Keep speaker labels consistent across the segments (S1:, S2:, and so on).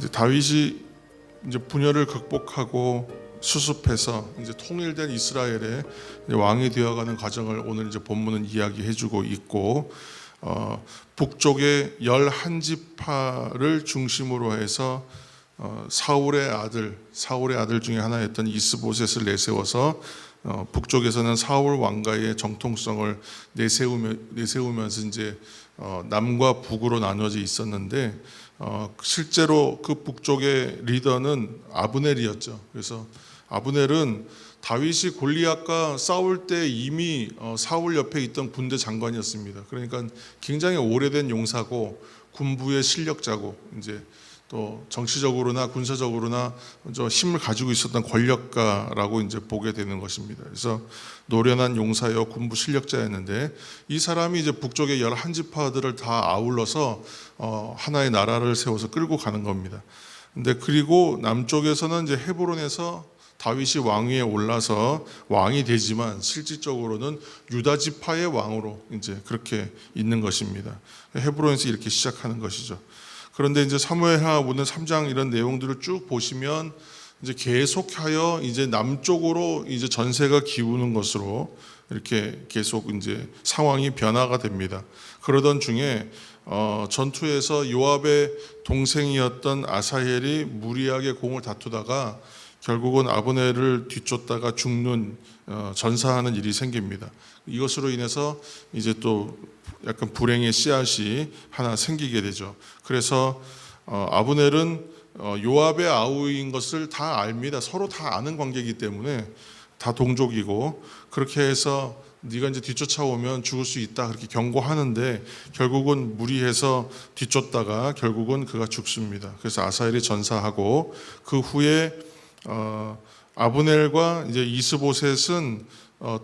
S1: 이제 다윗이 이제 분열을 극복하고 수습해서 이제 통일된 이스라엘의 왕이 되어가는 과정을 오늘 이제 본문은 이야기해주고 있고, 북쪽의 11지파를 중심으로 해서 사울의 아들 중에 하나였던 이스보셋을 내세워서 북쪽에서는 사울 왕가의 정통성을 내세우면서 이제 남과 북으로 나눠져 있었는데, 실제로 그 북쪽의 리더는 아브넬이었죠. 그래서 아브넬은 다윗이 골리앗과 싸울 때 이미 사울 옆에 있던 군대 장관이었습니다. 그러니까 굉장히 오래된 용사고 군부의 실력자고, 이제 또 정치적으로나 군사적으로나 힘을 가지고 있었던 권력가라고 이제 보게 되는 것입니다. 그래서 노련한 용사여 군부 실력자였는데, 이 사람이 이제 북쪽의 11지파들을 다 아울러서 하나의 나라를 세워서 끌고 가는 겁니다. 근데 그리고 남쪽에서는 이제 헤브론에서 다윗이 왕위에 올라서 왕이 되지만 실질적으로는 유다 지파의 왕으로 이제 그렇게 있는 것입니다. 헤브론에서 이렇게 시작하는 것이죠. 그런데 이제 사무엘하 오늘 3장 이런 내용들을 쭉 보시면 이제 계속하여 이제 남쪽으로 이제 전세가 기우는 것으로 이렇게 계속 이제 상황이 변화가 됩니다. 그러던 중에 전투에서 요압의 동생이었던 아사헬이 무리하게 공을 다투다가 결국은 아브넬을 뒤쫓다가 죽는 전사하는 일이 생깁니다. 이것으로 인해서 이제 또 약간 불행의 씨앗이 하나 생기게 되죠. 그래서 아브넬은 요압의 아우인 것을 다 압니다. 서로 다 아는 관계이기 때문에 다 동족이고, 그렇게 해서 네가 이제 뒤쫓아오면 죽을 수 있다 그렇게 경고하는데 결국은 무리해서 뒤쫓다가 결국은 그가 죽습니다. 그래서 아사헬이 전사하고, 그 후에 아브넬과 이제 이스보셋은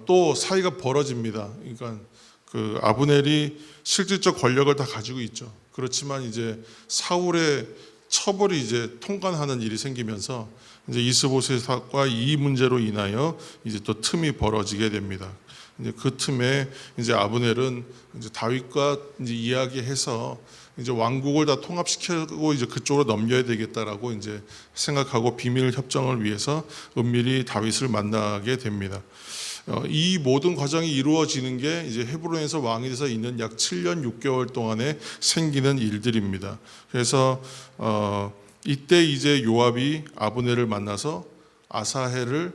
S1: 또 사이가 벌어집니다. 그러니까 그 아브넬이 실질적 권력을 다 가지고 있죠. 그렇지만 이제 사울의 처벌이 이제 통관하는 일이 생기면서 이제 이스보셋과 이 문제로 인하여 이제 또 틈이 벌어지게 됩니다. 이제 그 틈에 이제 아브넬은 이제 다윗과 이제 이야기해서 이제 왕국을 다 통합시키고 이제 그쪽으로 넘겨야 되겠다라고 이제 생각하고 비밀 협정을 위해서 은밀히 다윗을 만나게 됩니다. 이 모든 과정이 이루어지는 게 이제 헤브론에서 왕이 돼서 있는 약 7년 6개월 동안에 생기는 일들입니다. 그래서 이때 이제 요압이 아브넬을 만나서 아사헬의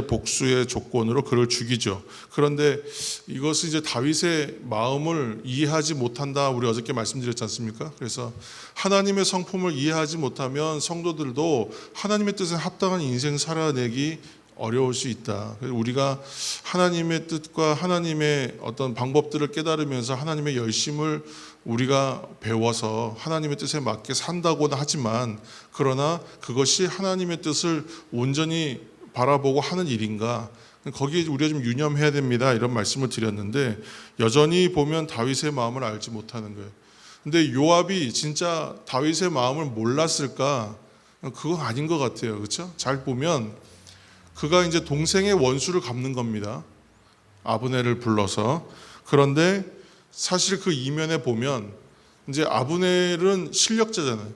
S1: 복수의 조건으로 그를 죽이죠. 그런데 이것은 이제 다윗의 마음을 이해하지 못한다, 우리 어저께 말씀드렸지 않습니까? 그래서 하나님의 성품을 이해하지 못하면 성도들도 하나님의 뜻에 합당한 인생 살아내기 어려울 수 있다. 우리가 하나님의 뜻과 하나님의 어떤 방법들을 깨달으면서 하나님의 열심을 우리가 배워서 하나님의 뜻에 맞게 산다고는 하지만, 그러나 그것이 하나님의 뜻을 온전히 바라보고 하는 일인가, 거기에 우리가 좀 유념해야 됩니다, 이런 말씀을 드렸는데, 여전히 보면 다윗의 마음을 알지 못하는 거예요. 근데 요압이 진짜 다윗의 마음을 몰랐을까? 그건 아닌 것 같아요. 그렇죠? 잘 보면 그가 이제 동생의 원수를 갚는 겁니다, 아브넬을 불러서. 그런데 사실 그 이면에 보면 이제 아브넬은 실력자잖아요.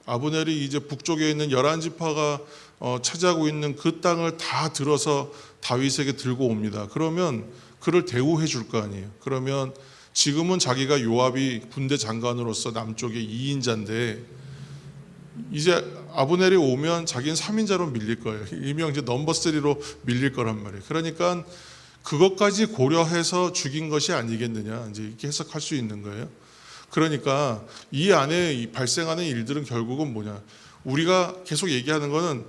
S1: 아브넬이 이제 북쪽에 있는 11지파가 차지하고 있는 그 땅을 다 들어서 다윗에게 들고 옵니다. 그러면 그를 대우해 줄 거 아니에요. 그러면 지금은 자기가 요압이 군대 장관으로서 남쪽의 2인자인데 이제 아브넬이 오면 자기는 3인자로 밀릴 거예요. 일명 이제 넘버 3로 밀릴 거란 말이에요. 그러니까 그것까지 고려해서 죽인 것이 아니겠느냐, 이제 이렇게 해석할 수 있는 거예요. 그러니까 이 안에 발생하는 일들은 결국은 뭐냐, 우리가 계속 얘기하는 거는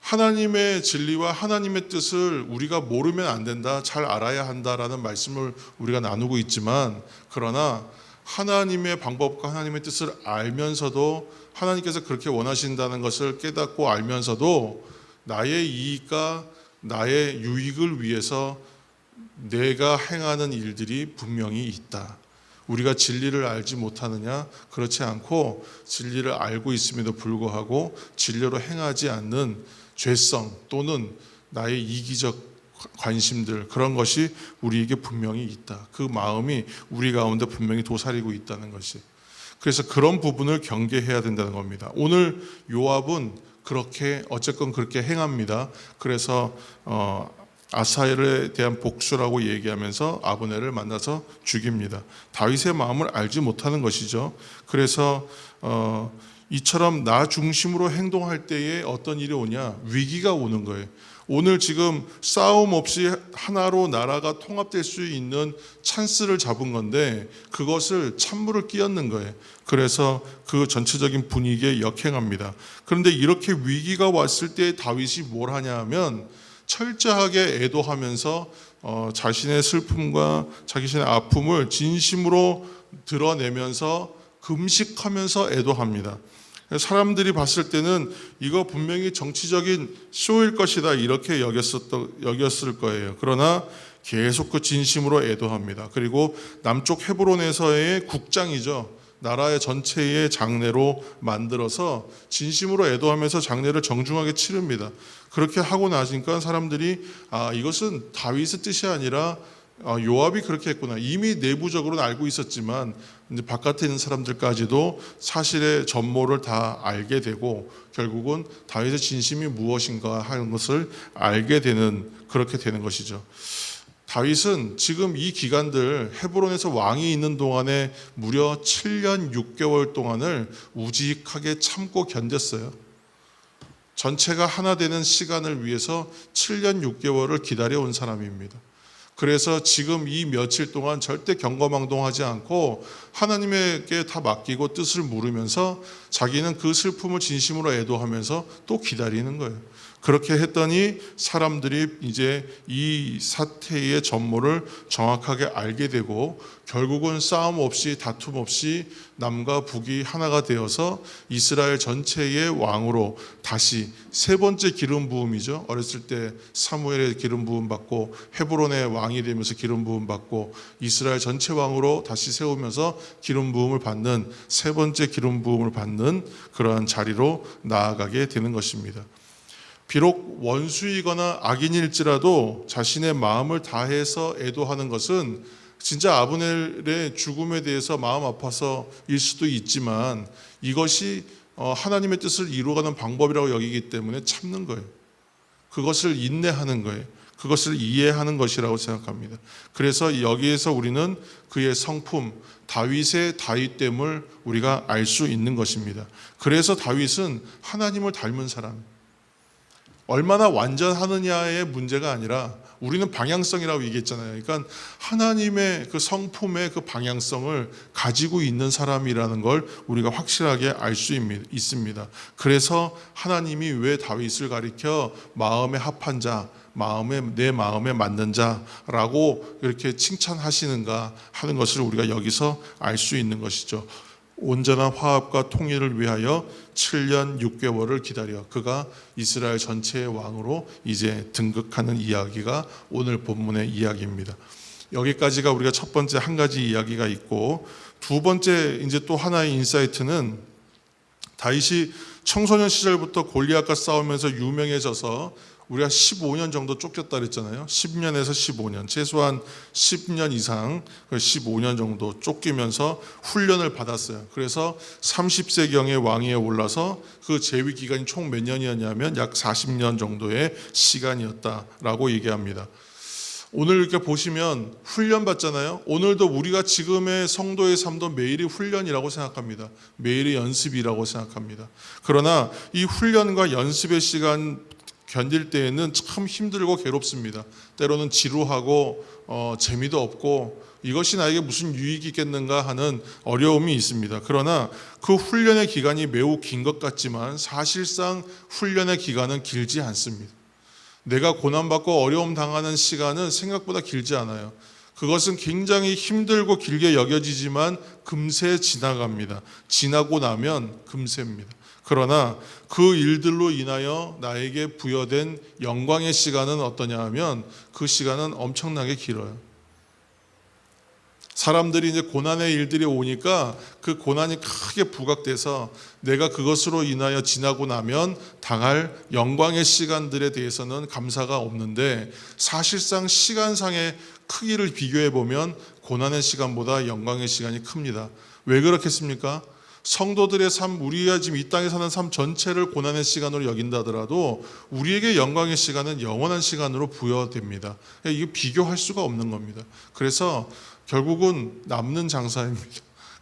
S1: 하나님의 진리와 하나님의 뜻을 우리가 모르면 안 된다, 잘 알아야 한다라는 말씀을 우리가 나누고 있지만, 그러나 하나님의 방법과 하나님의 뜻을 알면서도, 하나님께서 그렇게 원하신다는 것을 깨닫고 알면서도 나의 이익과 나의 유익을 위해서 내가 행하는 일들이 분명히 있다. 우리가 진리를 알지 못하느냐? 그렇지 않고 진리를 알고 있음에도 불구하고 진리로 행하지 않는 죄성 또는 나의 이기적 관심들, 그런 것이 우리에게 분명히 있다. 그 마음이 우리 가운데 분명히 도사리고 있다는 것이. 그래서 그런 부분을 경계해야 된다는 겁니다. 오늘 요압은 어쨌건 그렇게 행합니다. 그래서 아사엘에 대한 복수라고 얘기하면서 아브넬을 만나서 죽입니다. 다윗의 마음을 알지 못하는 것이죠. 그래서 이처럼 나 중심으로 행동할 때에 어떤 일이 오냐? 위기가 오는 거예요. 오늘 지금 싸움 없이 하나로 나라가 통합될 수 있는 찬스를 잡은 건데 그것을 찬물을 끼얹는 거예요. 그래서 그 전체적인 분위기에 역행합니다. 그런데 이렇게 위기가 왔을 때 다윗이 뭘 하냐 하면 철저하게 애도하면서 자신의 슬픔과 자신의 아픔을 진심으로 드러내면서 금식하면서 애도합니다. 사람들이 봤을 때는 이거 분명히 정치적인 쇼일 것이다 이렇게 여겼을 거예요. 그러나 계속 그 진심으로 애도합니다. 그리고 남쪽 헤브론에서의 국장이죠. 나라의 전체의 장례로 만들어서 진심으로 애도하면서 장례를 정중하게 치릅니다. 그렇게 하고 나니까 사람들이 이것은 다윗의 뜻이 아니라 요압이 그렇게 했구나. 이미 내부적으로는 알고 있었지만 이제 바깥에 있는 사람들까지도 사실의 전모를 다 알게 되고 결국은 다윗의 진심이 무엇인가 하는 것을 알게 되는 그렇게 되는 것이죠. 다윗은 지금 이 기간들 헤브론에서 왕이 있는 동안에 무려 7년 6개월 동안을 우직하게 참고 견뎠어요. 전체가 하나 되는 시간을 위해서 7년 6개월을 기다려온 사람입니다. 그래서 지금 이 며칠 동안 절대 경거망동하지 않고 하나님에게 다 맡기고 뜻을 물으면서 자기는 그 슬픔을 진심으로 애도하면서 또 기다리는 거예요. 그렇게 했더니 사람들이 이제 이 사태의 전모를 정확하게 알게 되고 결국은 싸움 없이 다툼 없이 남과 북이 하나가 되어서 이스라엘 전체의 왕으로 다시 세 번째 기름 부음이죠. 어렸을 때 사무엘의 기름 부음 받고 헤브론의 왕이 되면서 기름 부음 받고 이스라엘 전체 왕으로 다시 세우면서 기름 부음을 받는 세 번째 기름 부음을 받는 그러한 자리로 나아가게 되는 것입니다. 비록 원수이거나 악인일지라도 자신의 마음을 다해서 애도하는 것은 진짜 아브넬의 죽음에 대해서 마음 아파서일 수도 있지만 이것이 하나님의 뜻을 이루어가는 방법이라고 여기기 때문에 참는 거예요. 그것을 인내하는 거예요. 그것을 이해하는 것이라고 생각합니다. 그래서 여기에서 우리는 그의 성품, 다윗의 다윗됨을 우리가 알 수 있는 것입니다. 그래서 다윗은 하나님을 닮은 사람, 얼마나 완전하느냐의 문제가 아니라 우리는 방향성이라고 얘기했잖아요. 그러니까 하나님의 그 성품의 그 방향성을 가지고 있는 사람이라는 걸 우리가 확실하게 알 수 있습니다. 그래서 하나님이 왜 다윗을 가리켜 마음에 합한 자, 내 마음에 맞는 자라고 이렇게 칭찬하시는가 하는 것을 우리가 여기서 알 수 있는 것이죠. 온전한 화합과 통일을 위하여 7년 6개월을 기다려 그가 이스라엘 전체의 왕으로 이제 등극하는 이야기가 오늘 본문의 이야기입니다. 여기까지가 우리가 첫 번째 한 가지 이야기가 있고, 두 번째 이제 또 하나의 인사이트는 다윗이 청소년 시절부터 골리앗과 싸우면서 유명해져서 우리가 15년 정도 쫓겼다 그랬잖아요. 10년에서 15년, 최소한 10년 이상 15년 정도 쫓기면서 훈련을 받았어요. 그래서 30세경에 왕위에 올라서 그 재위 기간이 총 몇 년이었냐면 약 40년 정도의 시간이었다라고 얘기합니다. 오늘 이렇게 보시면 훈련 받잖아요. 오늘도 우리가 지금의 성도의 삶도 매일이 훈련이라고 생각합니다. 매일이 연습이라고 생각합니다. 그러나 이 훈련과 연습의 시간 견딜 때에는 참 힘들고 괴롭습니다. 때로는 지루하고 재미도 없고 이것이 나에게 무슨 유익이 있겠는가 하는 어려움이 있습니다. 그러나 그 훈련의 기간이 매우 긴 것 같지만 사실상 훈련의 기간은 길지 않습니다. 내가 고난받고 어려움 당하는 시간은 생각보다 길지 않아요. 그것은 굉장히 힘들고 길게 여겨지지만 금세 지나갑니다. 지나고 나면 금세입니다. 그러나 그 일들로 인하여 나에게 부여된 영광의 시간은 어떠냐 하면 그 시간은 엄청나게 길어요. 사람들이 이제 고난의 일들이 오니까 그 고난이 크게 부각돼서 내가 그것으로 인하여 지나고 나면 당할 영광의 시간들에 대해서는 감사가 없는데, 사실상 시간상의 크기를 비교해 보면 고난의 시간보다 영광의 시간이 큽니다. 왜 그렇겠습니까? 성도들의 삶, 우리가 지금 이 땅에 사는 삶 전체를 고난의 시간으로 여긴다 하더라도 우리에게 영광의 시간은 영원한 시간으로 부여됩니다. 이게 비교할 수가 없는 겁니다. 그래서 결국은 남는 장사입니다.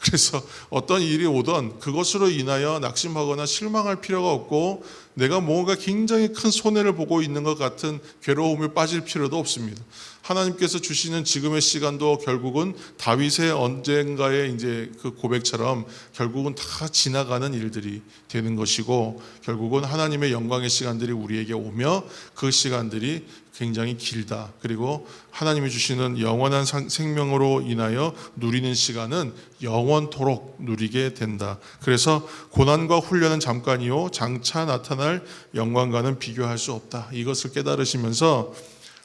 S1: 그래서 어떤 일이 오던 그것으로 인하여 낙심하거나 실망할 필요가 없고, 내가 뭔가 굉장히 큰 손해를 보고 있는 것 같은 괴로움에 빠질 필요도 없습니다. 하나님께서 주시는 지금의 시간도 결국은 다윗의 언젠가의 이제 그 고백처럼 결국은 다 지나가는 일들이 되는 것이고, 결국은 하나님의 영광의 시간들이 우리에게 오며 그 시간들이 굉장히 길다. 그리고 하나님이 주시는 영원한 생명으로 인하여 누리는 시간은 영원토록 누리게 된다. 그래서 고난과 훈련은 잠깐이요 장차 나타날 영광과는 비교할 수 없다. 이것을 깨달으시면서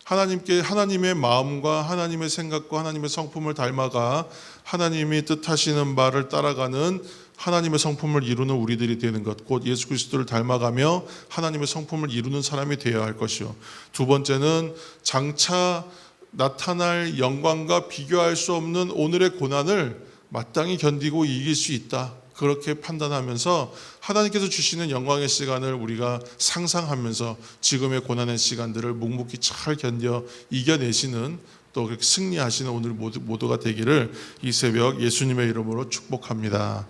S1: 하나님의 마음과 하나님의 생각과 하나님의 성품을 닮아가 하나님이 뜻하시는 바를 따라가는 하나님의 성품을 이루는 우리들이 되는 것, 곧 예수 그리스도를 닮아가며 하나님의 성품을 이루는 사람이 되어야 할 것이요. 두 번째는 장차 나타날 영광과 비교할 수 없는 오늘의 고난을 마땅히 견디고 이길 수 있다. 그렇게 판단하면서 하나님께서 주시는 영광의 시간을 우리가 상상하면서 지금의 고난의 시간들을 묵묵히 잘 견뎌 이겨내시는, 또 승리하시는 오늘 모두가 되기를 이 새벽 예수님의 이름으로 축복합니다.